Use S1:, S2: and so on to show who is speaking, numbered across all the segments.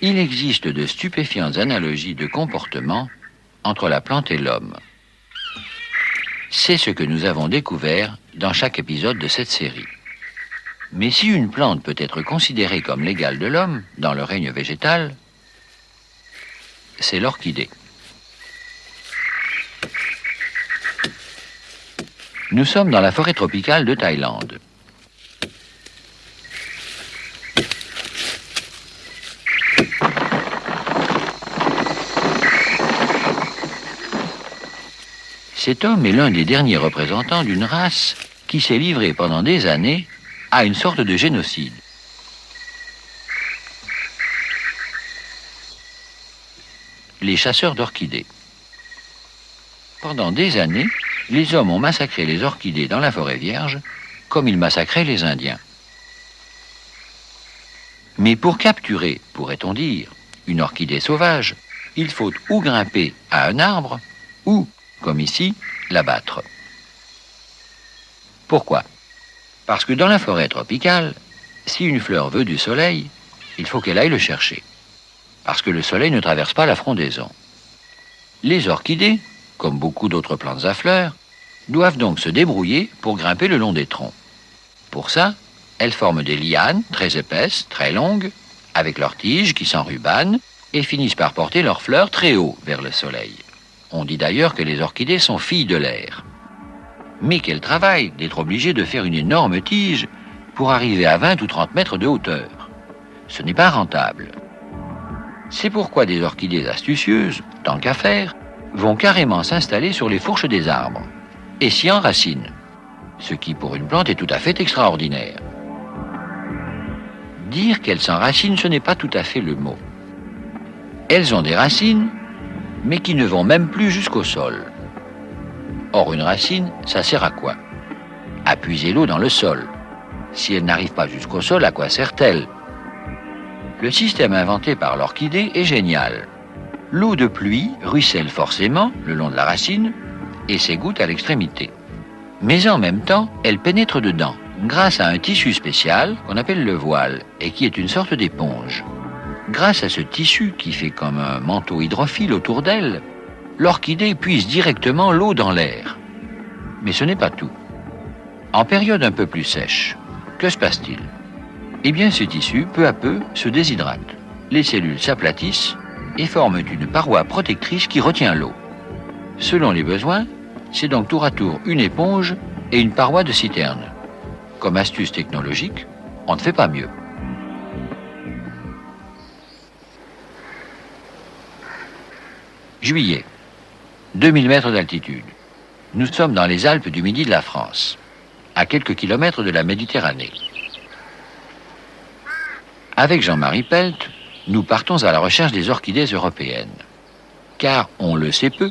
S1: Il existe de stupéfiantes analogies de comportement entre la plante et l'homme. C'est ce que nous avons découvert dans chaque épisode de cette série. Mais si une plante peut être considérée comme l'égale de l'homme dans le règne végétal, c'est l'orchidée. Nous sommes dans la forêt tropicale de Thaïlande. Cet homme est l'un des derniers représentants d'une race qui s'est livrée pendant des années à une sorte de génocide. Les chasseurs d'orchidées. Pendant des années, les hommes ont massacré les orchidées dans la forêt vierge comme ils massacraient les Indiens. Mais pour capturer, pourrait-on dire, une orchidée sauvage, il faut ou grimper à un arbre ou, comme ici, l'abattre. Pourquoi ? Parce que dans la forêt tropicale, si une fleur veut du soleil, il faut qu'elle aille le chercher. Parce que le soleil ne traverse pas la frondaison. Les orchidées, comme beaucoup d'autres plantes à fleurs, doivent donc se débrouiller pour grimper le long des troncs. Pour ça, elles forment des lianes très épaisses, très longues, avec leurs tiges qui s'enrubanent et finissent par porter leurs fleurs très haut vers le soleil. On dit d'ailleurs que les orchidées sont filles de l'air. Mais quel travail d'être obligé de faire une énorme tige pour arriver à 20 ou 30 mètres de hauteur. Ce n'est pas rentable. C'est pourquoi des orchidées astucieuses, tant qu'à faire, vont carrément s'installer sur les fourches des arbres et s'y enracinent, ce qui pour une plante est tout à fait extraordinaire. Dire qu'elles s'enracinent, ce n'est pas tout à fait le mot. Elles ont des racines, mais qui ne vont même plus jusqu'au sol. Or, une racine, ça sert à quoi ? À puiser l'eau dans le sol. Si elle n'arrive pas jusqu'au sol, à quoi sert-elle ? Le système inventé par l'orchidée est génial. L'eau de pluie ruisselle forcément le long de la racine et s'égoutte à l'extrémité. Mais en même temps, elle pénètre dedans, grâce à un tissu spécial qu'on appelle le voile et qui est une sorte d'éponge. Grâce à ce tissu qui fait comme un manteau hydrophile autour d'elle, l'orchidée puise directement l'eau dans l'air. Mais ce n'est pas tout. En période un peu plus sèche, que se passe-t-il ? Eh bien, ce tissu, peu à peu, se déshydrate. Les cellules s'aplatissent et forment une paroi protectrice qui retient l'eau. Selon les besoins, c'est donc tour à tour une éponge et une paroi de citerne. Comme astuce technologique, on ne fait pas mieux. Juillet. 2000 mètres d'altitude. Nous sommes dans les Alpes du midi de la France, à quelques kilomètres de la Méditerranée. Avec Jean-Marie Pelt, nous partons à la recherche des orchidées européennes. Car, on le sait peu,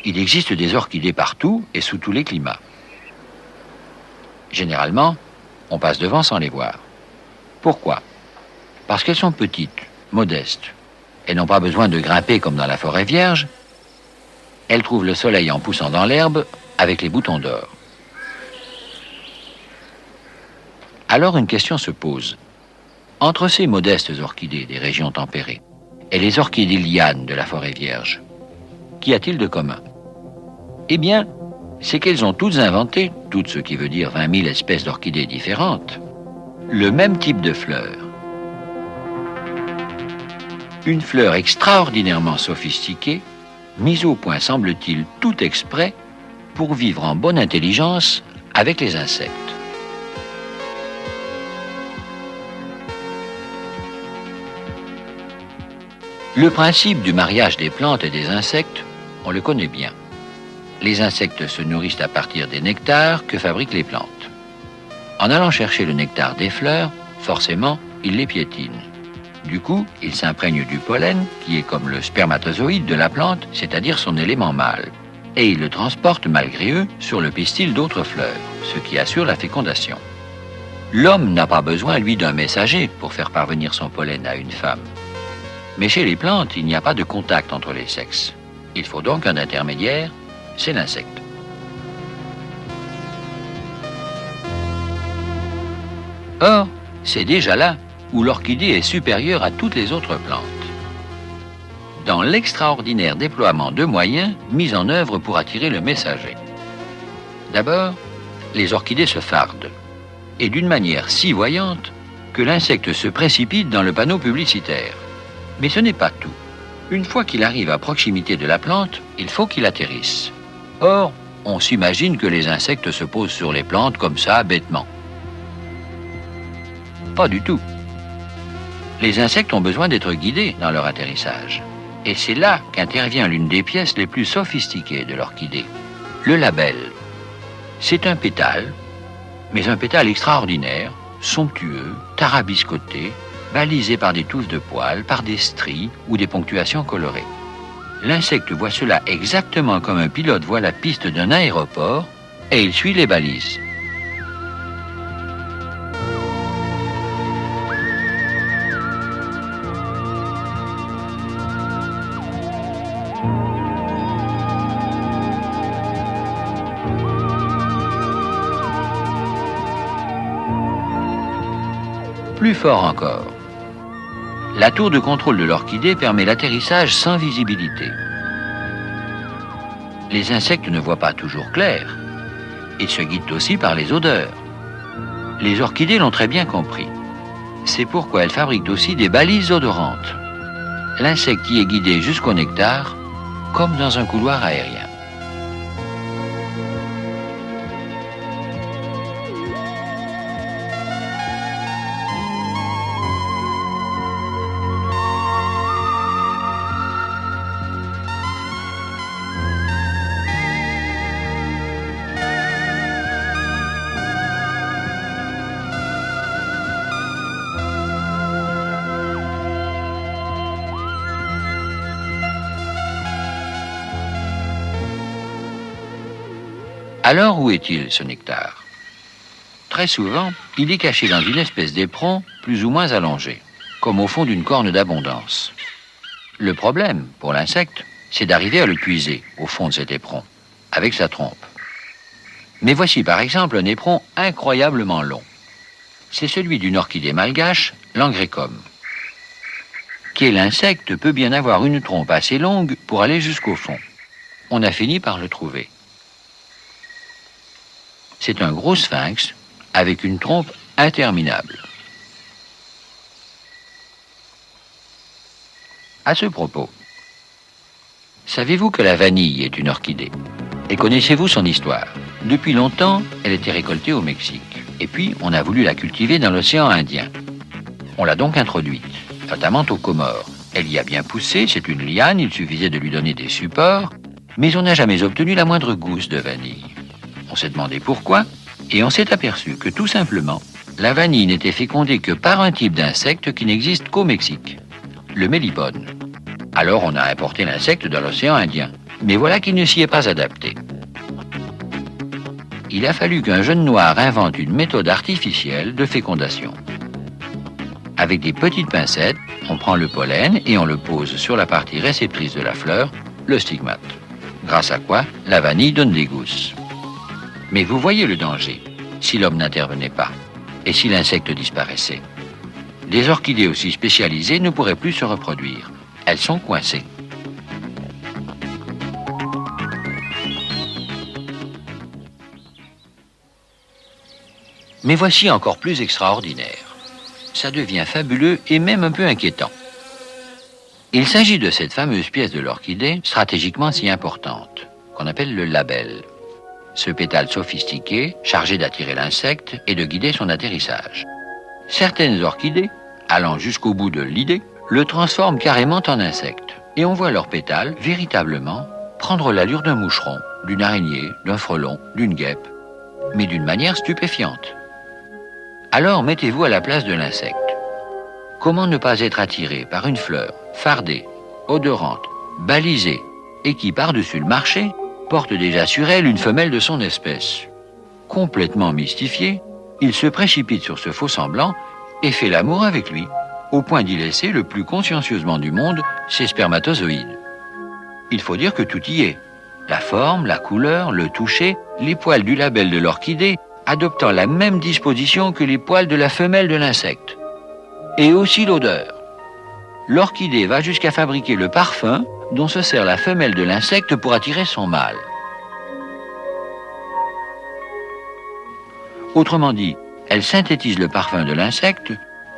S1: il existe des orchidées partout et sous tous les climats. Généralement, on passe devant sans les voir. Pourquoi ? Parce qu'elles sont petites, modestes. Elles n'ont pas besoin de grimper comme dans la forêt vierge. Elles trouvent le soleil en poussant dans l'herbe avec les boutons d'or. Alors une question se pose. Entre ces modestes orchidées des régions tempérées et les orchidées lianes de la forêt vierge, qu'y a-t-il de commun ? Eh bien, c'est qu'elles ont toutes inventé, toutes ce qui veut dire 20 000 espèces d'orchidées différentes, le même type de fleur. Une fleur extraordinairement sophistiquée, mise au point, semble-t-il, tout exprès pour vivre en bonne intelligence avec les insectes. Le principe du mariage des plantes et des insectes, on le connaît bien. Les insectes se nourrissent à partir des nectars que fabriquent les plantes. En allant chercher le nectar des fleurs, forcément, ils les piétinent. Du coup, ils s'imprègnent du pollen, qui est comme le spermatozoïde de la plante, c'est-à-dire son élément mâle. Et ils le transportent, malgré eux, sur le pistil d'autres fleurs, ce qui assure la fécondation. L'homme n'a pas besoin, lui, d'un messager pour faire parvenir son pollen à une femme. Mais chez les plantes, il n'y a pas de contact entre les sexes. Il faut donc un intermédiaire, c'est l'insecte. Or, c'est déjà là où l'orchidée est supérieure à toutes les autres plantes. Dans l'extraordinaire déploiement de moyens mis en œuvre pour attirer le messager. D'abord, les orchidées se fardent, et d'une manière si voyante que l'insecte se précipite dans le panneau publicitaire. Mais ce n'est pas tout. Une fois qu'il arrive à proximité de la plante, il faut qu'il atterrisse. Or, on s'imagine que les insectes se posent sur les plantes comme ça, bêtement. Pas du tout. Les insectes ont besoin d'être guidés dans leur atterrissage. Et c'est là qu'intervient l'une des pièces les plus sophistiquées de l'orchidée, le labelle. C'est un pétale, mais un pétale extraordinaire, somptueux, tarabiscoté, balisé par des touffes de poils, par des stries ou des ponctuations colorées. L'insecte voit cela exactement comme un pilote voit la piste d'un aéroport et il suit les balises. Plus fort encore. La tour de contrôle de l'orchidée permet l'atterrissage sans visibilité. Les insectes ne voient pas toujours clair et se guident aussi par les odeurs. Les orchidées l'ont très bien compris. C'est pourquoi elles fabriquent aussi des balises odorantes. L'insecte y est guidé jusqu'au nectar, comme dans un couloir aérien. Alors où est-il, ce nectar? Très souvent, il est caché dans une espèce d'éperon plus ou moins allongé, comme au fond d'une corne d'abondance. Le problème, pour l'insecte, c'est d'arriver à le puiser au fond de cet éperon, avec sa trompe. Mais voici par exemple un éperon incroyablement long. C'est celui d'une orchidée malgache, l'angrécum. Quel insecte peut bien avoir une trompe assez longue pour aller jusqu'au fond? On a fini par le trouver. C'est un gros sphinx avec une trompe interminable. À ce propos, savez-vous que la vanille est une orchidée? Et connaissez-vous son histoire? Depuis longtemps, elle était récoltée au Mexique. Et puis, on a voulu la cultiver dans l'océan Indien. On l'a donc introduite, notamment aux Comores. Elle y a bien poussé, c'est une liane, il suffisait de lui donner des supports, mais on n'a jamais obtenu la moindre gousse de vanille. On s'est demandé pourquoi, et on s'est aperçu que tout simplement, la vanille n'était fécondée que par un type d'insecte qui n'existe qu'au Mexique, le mélipone. Alors on a importé l'insecte dans l'océan Indien, mais voilà qu'il ne s'y est pas adapté. Il a fallu qu'un jeune noir invente une méthode artificielle de fécondation. Avec des petites pincettes, on prend le pollen et on le pose sur la partie réceptrice de la fleur, le stigmate. Grâce à quoi, la vanille donne des gousses. Mais vous voyez le danger, si l'homme n'intervenait pas, et si l'insecte disparaissait. Des orchidées aussi spécialisées ne pourraient plus se reproduire. Elles sont coincées. Mais voici encore plus extraordinaire. Ça devient fabuleux et même un peu inquiétant. Il s'agit de cette fameuse pièce de l'orchidée, stratégiquement si importante, qu'on appelle le labelle. Ce pétale sophistiqué, chargé d'attirer l'insecte et de guider son atterrissage. Certaines orchidées, allant jusqu'au bout de l'idée, le transforment carrément en insecte. Et on voit leur pétale, véritablement, prendre l'allure d'un moucheron, d'une araignée, d'un frelon, d'une guêpe, mais d'une manière stupéfiante. Alors mettez-vous à la place de l'insecte. Comment ne pas être attiré par une fleur fardée, odorante, balisée, et qui, par-dessus le marché, porte déjà sur elle une femelle de son espèce. Complètement mystifié, il se précipite sur ce faux semblant et fait l'amour avec lui, au point d'y laisser le plus consciencieusement du monde ses spermatozoïdes. Il faut dire que tout y est. La forme, la couleur, le toucher, les poils du labelle de l'orchidée adoptant la même disposition que les poils de la femelle de l'insecte. et aussi l'odeur. L'orchidée va jusqu'à fabriquer le parfum dont se sert la femelle de l'insecte pour attirer son mâle. Autrement dit, elle synthétise le parfum de l'insecte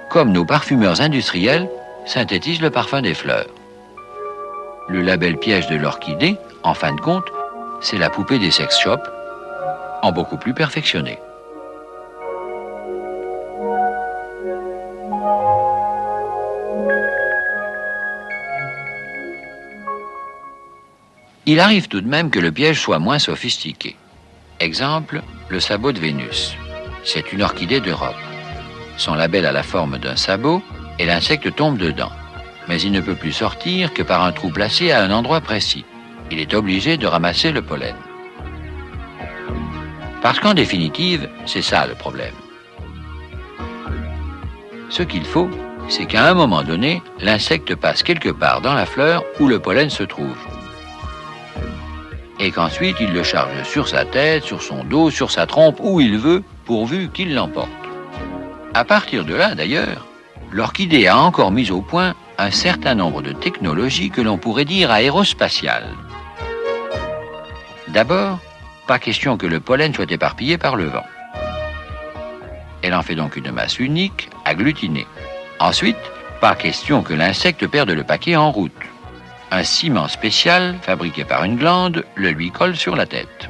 S1: comme nos parfumeurs industriels synthétisent le parfum des fleurs. Le label piège de l'orchidée, en fin de compte, c'est la poupée des sex shops, en beaucoup plus perfectionnée. Il arrive tout de même que le piège soit moins sophistiqué. Exemple, le sabot de Vénus. C'est une orchidée d'Europe. Son label a la forme d'un sabot et l'insecte tombe dedans. Mais il ne peut plus sortir que par un trou placé à un endroit précis. Il est obligé de ramasser le pollen. Parce qu'en définitive, c'est ça le problème. Ce qu'il faut, c'est qu'à un moment donné, l'insecte passe quelque part dans la fleur où le pollen se trouve. Et qu'ensuite il le charge sur sa tête, sur son dos, sur sa trompe, où il veut, pourvu qu'il l'emporte. À partir de là, d'ailleurs, l'orchidée a encore mis au point un certain nombre de technologies que l'on pourrait dire aérospatiales. D'abord, pas question que le pollen soit éparpillé par le vent. Elle en fait donc une masse unique, agglutinée. Ensuite, pas question que l'insecte perde le paquet en route. Un ciment spécial, fabriqué par une glande, le lui colle sur la tête.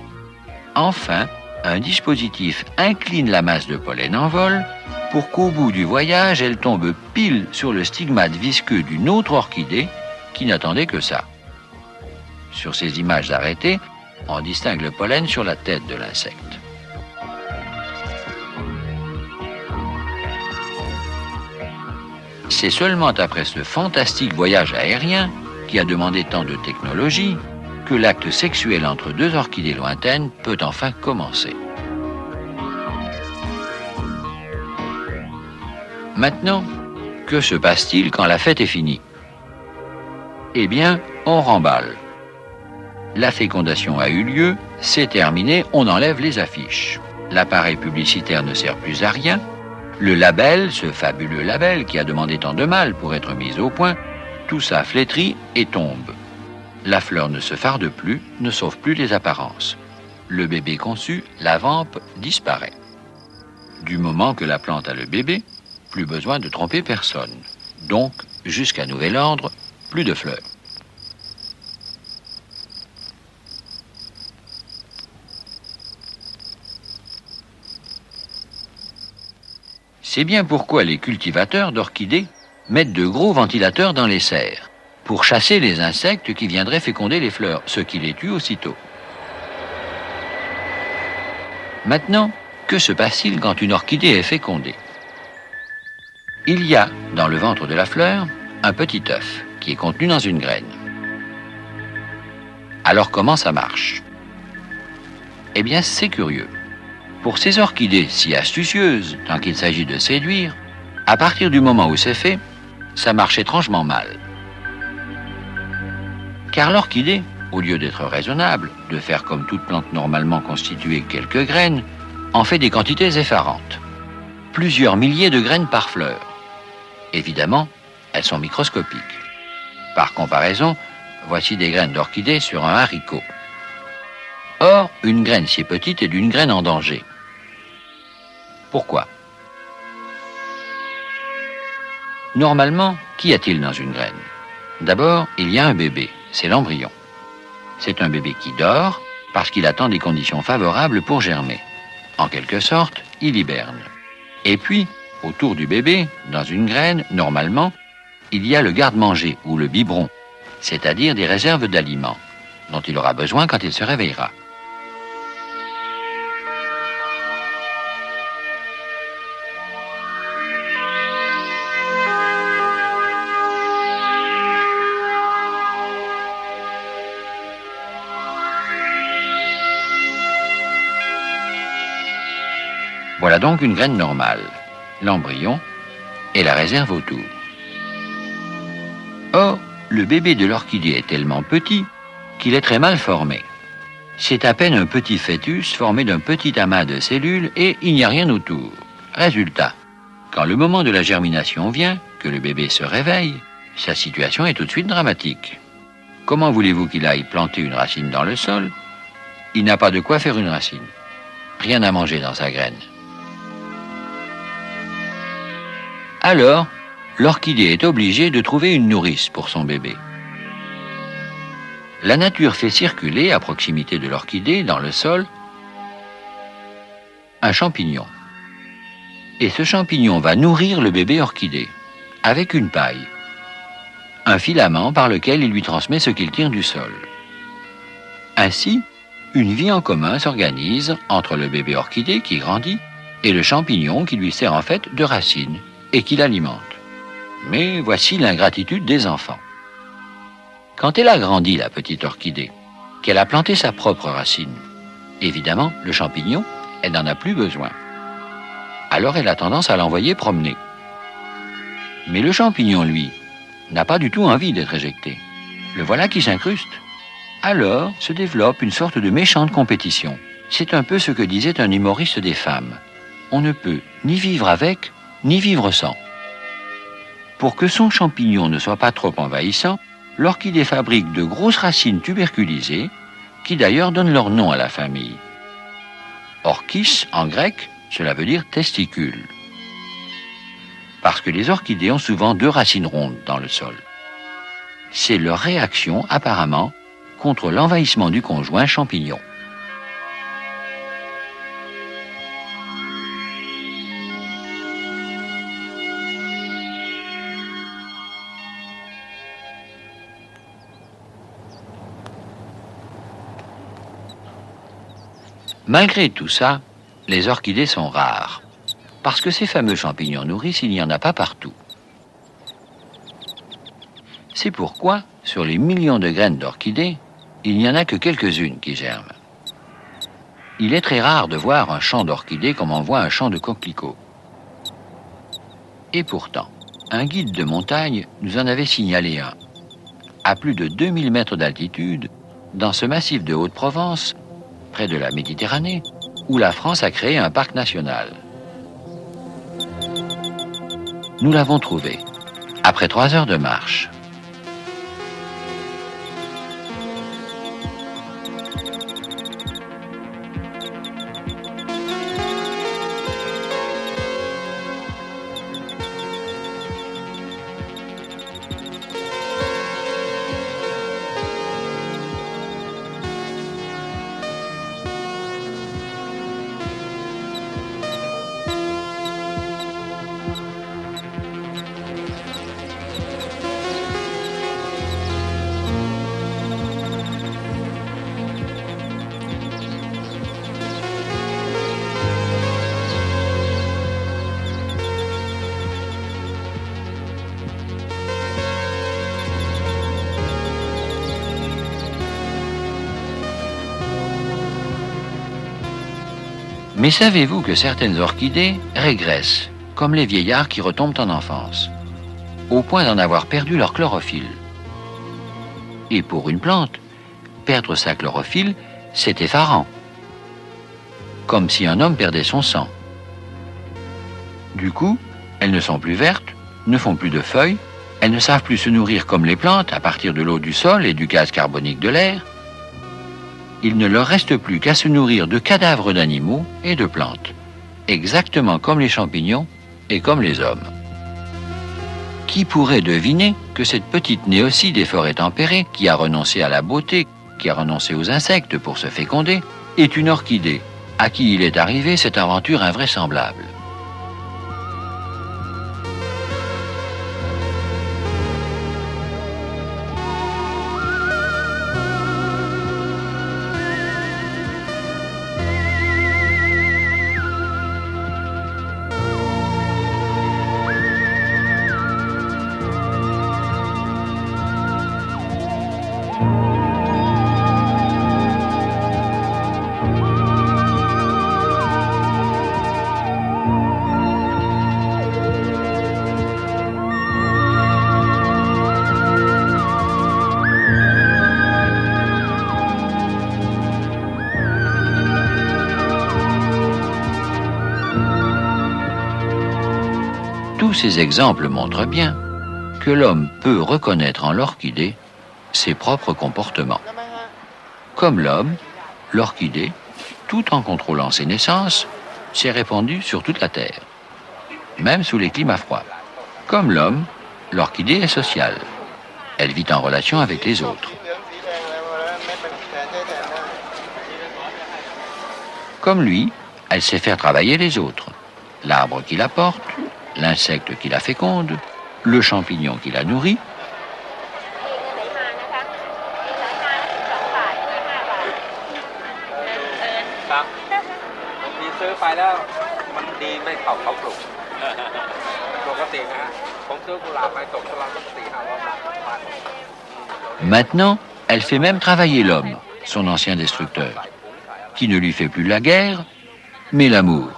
S1: Enfin, un dispositif incline la masse de pollen en vol pour qu'au bout du voyage, elle tombe pile sur le stigmate visqueux d'une autre orchidée qui n'attendait que ça. Sur ces images arrêtées, on distingue le pollen sur la tête de l'insecte. C'est seulement après ce fantastique voyage aérien qui a demandé tant de technologie, que l'acte sexuel entre deux orchidées lointaines peut enfin commencer. Maintenant, que se passe-t-il quand la fête est finie? Eh bien, on remballe. La fécondation a eu lieu, c'est terminé, on enlève les affiches. L'appareil publicitaire ne sert plus à rien. Le label, ce fabuleux label qui a demandé tant de mal pour être mis au point, tout ça flétrit et tombe. La fleur ne se farde plus, ne sauve plus les apparences. Le bébé conçu, la vampe, disparaît. Du moment que la plante a le bébé, plus besoin de tromper personne. Donc, jusqu'à nouvel ordre, plus de fleurs. C'est bien pourquoi les cultivateurs d'orchidées mettent de gros ventilateurs dans les serres, pour chasser les insectes qui viendraient féconder les fleurs, ce qui les tue aussitôt. Maintenant, que se passe-t-il quand une orchidée est fécondée? Il y a, dans le ventre de la fleur, un petit œuf qui est contenu dans une graine. Alors comment ça marche? Eh bien, c'est curieux. Pour ces orchidées si astucieuses, tant qu'il s'agit de séduire, à partir du moment où c'est fait, ça marche étrangement mal. Car l'orchidée, au lieu d'être raisonnable, de faire comme toute plante normalement constituée quelques graines, en fait des quantités effarantes. Plusieurs milliers de graines par fleur. Évidemment, elles sont microscopiques. Par comparaison, voici des graines d'orchidée sur un haricot. Or, une graine si petite est d'une graine en danger. Pourquoi? Normalement, qu'y a-t-il dans une graine? D'abord, il y a un bébé, c'est l'embryon. C'est un bébé qui dort parce qu'il attend des conditions favorables pour germer. En quelque sorte, il hiberne. Et puis, autour du bébé, dans une graine, normalement, il y a le garde-manger ou le biberon, c'est-à-dire des réserves d'aliments, dont il aura besoin quand il se réveillera. Voilà donc une graine normale, l'embryon et la réserve autour. Or, le bébé de l'orchidée est tellement petit qu'il est très mal formé. C'est à peine un petit fœtus formé d'un petit amas de cellules et il n'y a rien autour. Résultat, Quand le moment de la germination vient, que le bébé se réveille, sa situation est tout de suite dramatique. Comment voulez-vous qu'il aille planter une racine dans le sol? Il n'a pas de quoi faire une racine. Rien à manger dans sa graine. Alors, l'orchidée est obligée de trouver une nourrice pour son bébé. La nature fait circuler, à proximité de l'orchidée, dans le sol, un champignon. Et ce champignon va nourrir le bébé orchidée, avec une paille, un filament par lequel il lui transmet ce qu'il tire du sol. Ainsi, une vie en commun s'organise entre le bébé orchidée qui grandit et le champignon qui lui sert en fait de racine et qui l'alimente. Mais voici l'ingratitude des enfants. Quand elle a grandi, la petite orchidée, qu'elle a planté sa propre racine, évidemment, le champignon, elle n'en a plus besoin. Alors elle a tendance à l'envoyer promener. Mais le champignon, lui, n'a pas du tout envie d'être éjecté. Le voilà qui s'incruste. Alors se développe une sorte de méchante compétition. C'est un peu ce que disait un humoriste des femmes. On ne peut ni vivre avec, ni vivre sans. Pour que son champignon ne soit pas trop envahissant, l'orchidée fabrique de grosses racines tuberculisées, qui d'ailleurs donnent leur nom à la famille. Orchis, en grec, cela veut dire testicule. Parce que les orchidées ont souvent 2 racines rondes dans le sol. C'est leur réaction, apparemment, contre l'envahissement du conjoint champignon. Malgré tout ça, les orchidées sont rares, parce que ces fameux champignons nourrices, il n'y en a pas partout. C'est pourquoi, sur les millions de graines d'orchidées, il n'y en a que quelques-unes qui germent. Il est très rare de voir un champ d'orchidées comme on voit un champ de coquelicots. Et pourtant, un guide de montagne nous en avait signalé un. À plus de 2000 mètres d'altitude, dans ce massif de Haute-Provence, près de la Méditerranée, où la France a créé un parc national. Nous l'avons trouvé, après 3 heures de marche. Mais savez-vous que certaines orchidées régressent, comme les vieillards qui retombent en enfance, au point d'en avoir perdu leur chlorophylle? Et pour une plante, perdre sa chlorophylle, c'est effarant. Comme si un homme perdait son sang. Du coup, elles ne sont plus vertes, ne font plus de feuilles, elles ne savent plus se nourrir comme les plantes à partir de l'eau du sol et du gaz carbonique de l'air. Il ne leur reste plus qu'à se nourrir de cadavres d'animaux et de plantes, exactement comme les champignons et comme les hommes. Qui pourrait deviner que cette petite néocie des forêts tempérées, qui a renoncé à la beauté, qui a renoncé aux insectes pour se féconder, est une orchidée, à qui il est arrivé cette aventure invraisemblable? ces exemples montrent bien que l'homme peut reconnaître en l'orchidée ses propres comportements. Comme l'homme, l'orchidée, tout en contrôlant ses naissances, s'est répandue sur toute la Terre, même sous les climats froids. Comme l'homme, l'orchidée est sociale. Elle vit en relation avec les autres. Comme lui, elle sait faire travailler les autres. L'arbre qui la porte, l'insecte qui la féconde, le champignon qui la nourrit. Maintenant, elle fait même travailler l'homme, son ancien destructeur, qui ne lui fait plus la guerre, mais l'amour.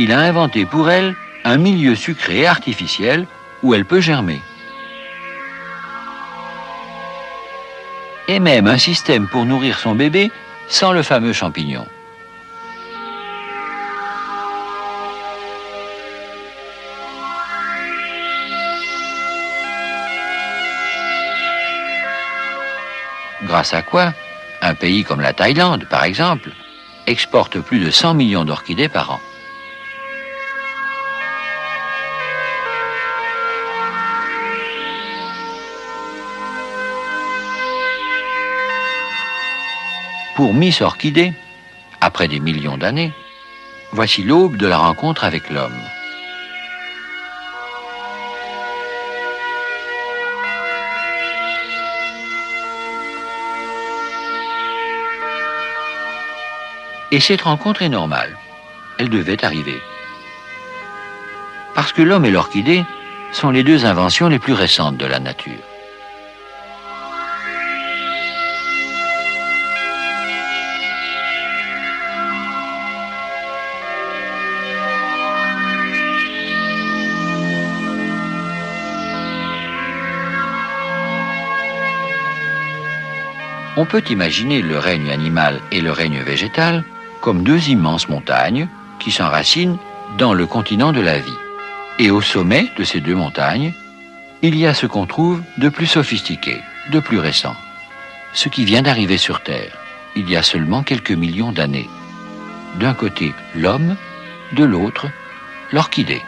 S1: Il a inventé pour elle un milieu sucré et artificiel où elle peut germer. Et même un système pour nourrir son bébé sans le fameux champignon. Grâce à quoi, un pays comme la Thaïlande, par exemple, exporte plus de 100 millions d'orchidées par an. Pour Miss Orchidée, après des millions d'années, voici l'aube de la rencontre avec l'homme. Et cette rencontre est normale. Elle devait arriver. Parce que l'homme et l'orchidée sont les deux inventions les plus récentes de la nature. On peut imaginer le règne animal et le règne végétal comme deux immenses montagnes qui s'enracinent dans le continent de la vie. Et au sommet de ces deux montagnes, il y a ce qu'on trouve de plus sophistiqué, de plus récent. Ce qui vient d'arriver sur Terre, il y a seulement quelques millions d'années. D'un côté, l'homme, de l'autre, l'orchidée.